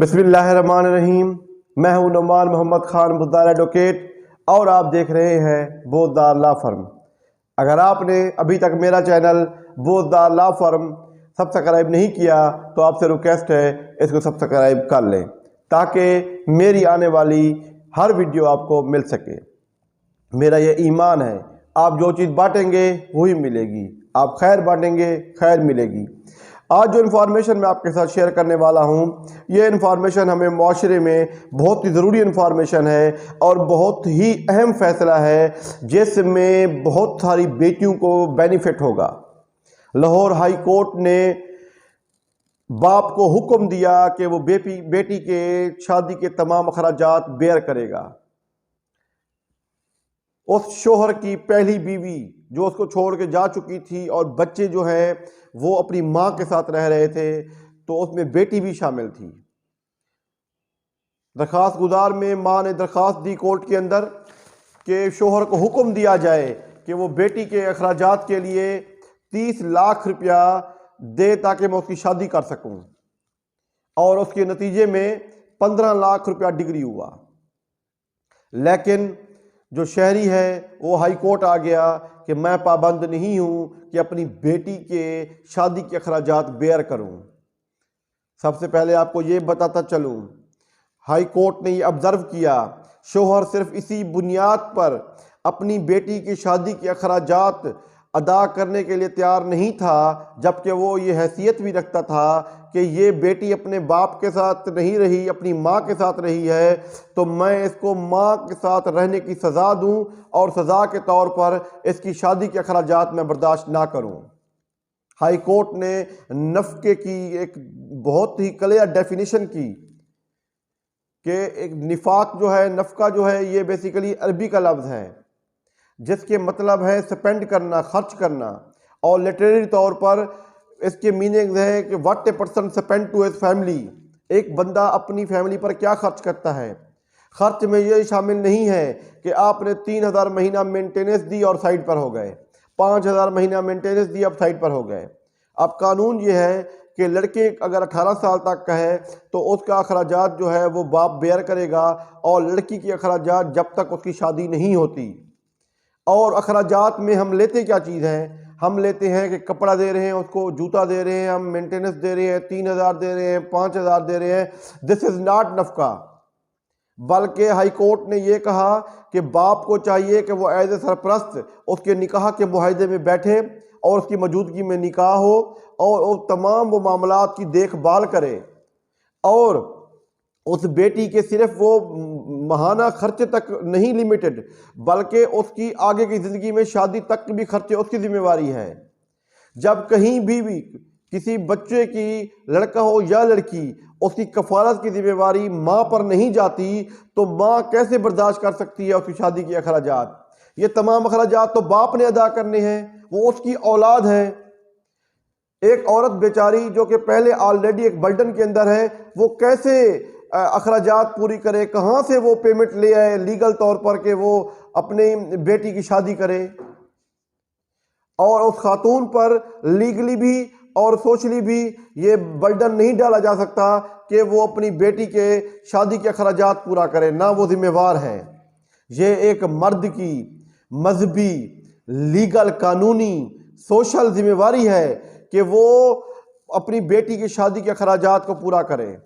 بسم اللہ الرحمن الرحیم۔ میں ہوں نعمان محمد خان بزدار ایڈوکیٹ اور آپ دیکھ رہے ہیں بزدار لا فرم۔ اگر آپ نے ابھی تک میرا چینل بزدار لا فرم سبسکرائب نہیں کیا تو آپ سے ریکویسٹ ہے اس کو سبسکرائب کر لیں تاکہ میری آنے والی ہر ویڈیو آپ کو مل سکے۔ میرا یہ ایمان ہے، آپ جو چیز بانٹیں گے وہی ملے گی، آپ خیر بانٹیں گے خیر ملے گی۔ آج جو انفارمیشن میں آپ کے ساتھ شیئر کرنے والا ہوں، یہ انفارمیشن ہمیں معاشرے میں بہت ہی ضروری انفارمیشن ہے اور بہت ہی اہم فیصلہ ہے جس میں بہت ساری بیٹیوں کو بینیفٹ ہوگا۔ لاہور ہائی کورٹ نے باپ کو حکم دیا کہ وہ بیٹی کے شادی کے تمام اخراجات بیئر کرے گا۔ اس شوہر کی پہلی بیوی جو اس کو چھوڑ کے جا چکی تھی اور بچے جو ہیں وہ اپنی ماں کے ساتھ رہ رہے تھے، تو اس میں بیٹی بھی شامل تھی۔ درخواست گزار میں ماں نے درخواست دی کورٹ کے اندر کہ شوہر کو حکم دیا جائے کہ وہ بیٹی کے اخراجات کے لیے 30 لاکھ روپیہ دے تاکہ میں اس کی شادی کر سکوں، اور اس کے نتیجے میں 15 لاکھ روپیہ ڈگری ہوا۔ لیکن جو شہری ہے وہ ہائی کورٹ آ گیا کہ میں پابند نہیں ہوں کہ اپنی بیٹی کے شادی کے اخراجات بیئر کروں۔ سب سے پہلے آپ کو یہ بتاتا چلوں، ہائی کورٹ نے یہ آبزرو کیا، شوہر صرف اسی بنیاد پر اپنی بیٹی کی شادی کے اخراجات ادا کرنے کے لیے تیار نہیں تھا، جبکہ وہ یہ حیثیت بھی رکھتا تھا کہ یہ بیٹی اپنے باپ کے ساتھ نہیں رہی، اپنی ماں کے ساتھ رہی ہے، تو میں اس کو ماں کے ساتھ رہنے کی سزا دوں اور سزا کے طور پر اس کی شادی کے اخراجات میں برداشت نہ کروں۔ ہائی کورٹ نے نفقے کی ایک بہت ہی کلیئر ڈیفینیشن کی کہ ایک نفاق جو ہے، نفقہ جو ہے، یہ بیسیکلی عربی کا لفظ ہے جس کے مطلب ہے سپینڈ کرنا، خرچ کرنا، اور لٹریری طور پر اس کے میننگ ہے کہ what a person spend to his family, ایک بندہ اپنی فیملی پر کیا خرچ کرتا ہے۔ خرچ میں یہ شامل نہیں ہے کہ آپ نے 3000 مہینہ مینٹیننس دی اور سائڈ پر ہو گئے، 5000 مہینہ مینٹیننس دی اب سائڈ پر ہو گئے۔ اب قانون یہ ہے کہ لڑکے اگر 18 سال تک کا ہے تو اس کا اخراجات جو ہے وہ باپ بیئر کرے گا، اور لڑکی کے اخراجات جب تک اس کی شادی نہیں ہوتی۔ اور اخراجات میں ہم لیتے کیا چیز ہیں؟ ہم لیتے ہیں کہ کپڑا دے رہے ہیں، اس کو جوتا دے رہے ہیں، ہم مینٹیننس دے رہے ہیں، 3000 دے رہے ہیں، 5000 دے رہے ہیں۔ دس از ناٹ نفقہ، بلکہ ہائی کورٹ نے یہ کہا کہ باپ کو چاہیے کہ وہ ایز اے سرپرست اس کے نکاح کے معاہدے میں بیٹھے اور اس کی موجودگی میں نکاح ہو، اور تمام وہ معاملات کی دیکھ بھال کرے، اور اس بیٹی کے صرف وہ ماہانہ خرچے تک نہیں لیمیٹڈ، بلکہ اس کی آگے کی زندگی میں شادی تک بھی خرچے اس کی ذمہ داری ہے۔ جب کہیں بھی کسی بچے کی، لڑکا ہو یا لڑکی، اس کی کفالت کی ذمہ داری ماں پر نہیں جاتی تو ماں کیسے برداشت کر سکتی ہے اس کی شادی کے اخراجات؟ یہ تمام اخراجات تو باپ نے ادا کرنے ہیں، وہ اس کی اولاد ہے۔ ایک عورت بیچاری جو کہ پہلے آلریڈی ایک برڈن کے اندر ہے، وہ کیسے اخراجات پوری کرے؟ کہاں سے وہ پیمنٹ لے آئے لیگل طور پر کہ وہ اپنی بیٹی کی شادی کرے؟ اور اس خاتون پر لیگلی بھی اور سوشلی بھی یہ برڈن نہیں ڈالا جا سکتا کہ وہ اپنی بیٹی کے شادی کے اخراجات پورا کرے، نہ وہ ذمہ وار ہے۔ یہ ایک مرد کی مذہبی، لیگل، قانونی، سوشل ذمہ داری ہے کہ وہ اپنی بیٹی کی شادی کے اخراجات کو پورا کرے۔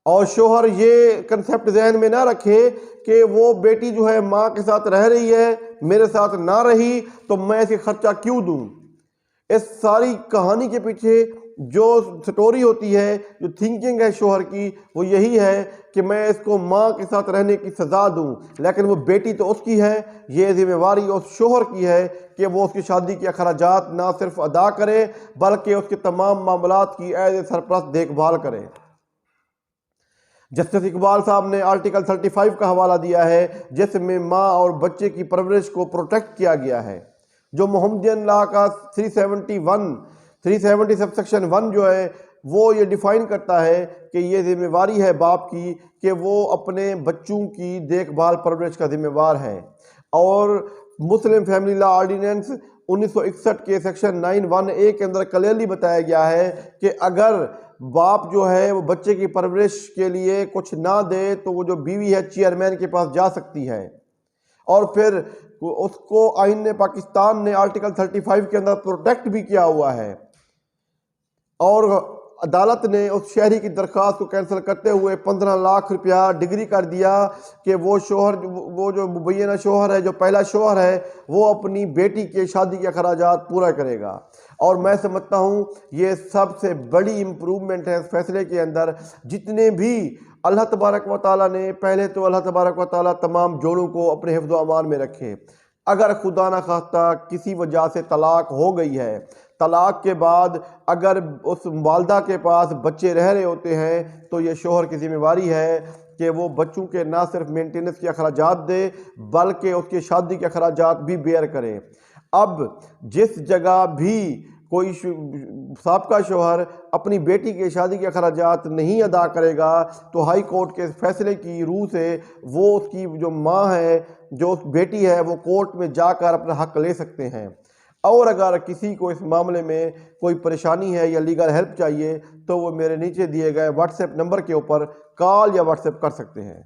اور شوہر یہ کنسیپٹ ذہن میں نہ رکھے کہ وہ بیٹی جو ہے ماں کے ساتھ رہ رہی ہے، میرے ساتھ نہ رہی تو میں اسے خرچہ کیوں دوں۔ اس ساری کہانی کے پیچھے جو سٹوری ہوتی ہے، جو تھنکنگ ہے شوہر کی، وہ یہی ہے کہ میں اس کو ماں کے ساتھ رہنے کی سزا دوں، لیکن وہ بیٹی تو اس کی ہے۔ یہ ذمہ داری اس شوہر کی ہے کہ وہ اس کی شادی کے اخراجات نہ صرف ادا کرے بلکہ اس کے تمام معاملات کی ایز اے سرپرست دیکھ بھال کرے۔ جسٹس اقبال صاحب نے آرٹیکل 35 کا حوالہ دیا ہے جس میں ماں اور بچے کی پرورش کو پروٹیکٹ کیا گیا ہے، جو محمدین لا کا 370 سب سیکشن 1 جو ہے وہ یہ ڈیفائن کرتا ہے کہ یہ ذمہ داری ہے باپ کی کہ وہ اپنے بچوں کی دیکھ بھال پرورش کا ذمہ دار ہے۔ اور مسلم فیملی لا آرڈیننس 1961 کے سیکشن 9(1)(a) کے اندر کلیئرلی بتایا گیا ہے کہ اگر باپ جو ہے وہ بچے کی پرورش کے لیے کچھ نہ دے تو وہ جو بیوی ہے چیئرمین کے پاس جا سکتی ہے، اور پھر اس کو آئین نے پاکستان نے آرٹیکل 35 کے اندر پروٹیکٹ بھی کیا ہوا ہے، اور عدالت نے اس شہری کی درخواست کو کینسل کرتے ہوئے 15 لاکھ روپیہ ڈگری کر دیا کہ وہ شوہر، وہ جو مبینہ شوہر ہے، جو پہلا شوہر ہے، وہ اپنی بیٹی کے شادی کے اخراجات پورا کرے گا۔ اور میں سمجھتا ہوں یہ سب سے بڑی امپروومنٹ ہے اس فیصلے کے اندر۔ جتنے بھی اللہ تبارک و تعالیٰ نے، پہلے تو اللہ تبارک و تعالیٰ تمام جوڑوں کو اپنے حفظ و امان میں رکھے، اگر خدا نہ خواستہ کسی وجہ سے طلاق ہو گئی ہے، طلاق کے بعد اگر اس والدہ کے پاس بچے رہ رہے ہوتے ہیں تو یہ شوہر کی ذمہ داری ہے کہ وہ بچوں کے نہ صرف مینٹیننس کے اخراجات دے بلکہ اس کے شادی کے اخراجات بھی بیئر کرے۔ اب جس جگہ بھی کوئی سابقہ شوہر اپنی بیٹی کے شادی کے اخراجات نہیں ادا کرے گا تو ہائی کورٹ کے فیصلے کی روح سے وہ اس کی جو ماں ہے، جو اس بیٹی ہے، وہ کورٹ میں جا کر اپنا حق لے سکتے ہیں۔ اور اگر کسی کو اس معاملے میں کوئی پریشانی ہے یا لیگل ہیلپ چاہیے تو وہ میرے نیچے دیے گئے واٹس ایپ نمبر کے اوپر کال یا واٹس ایپ کر سکتے ہیں۔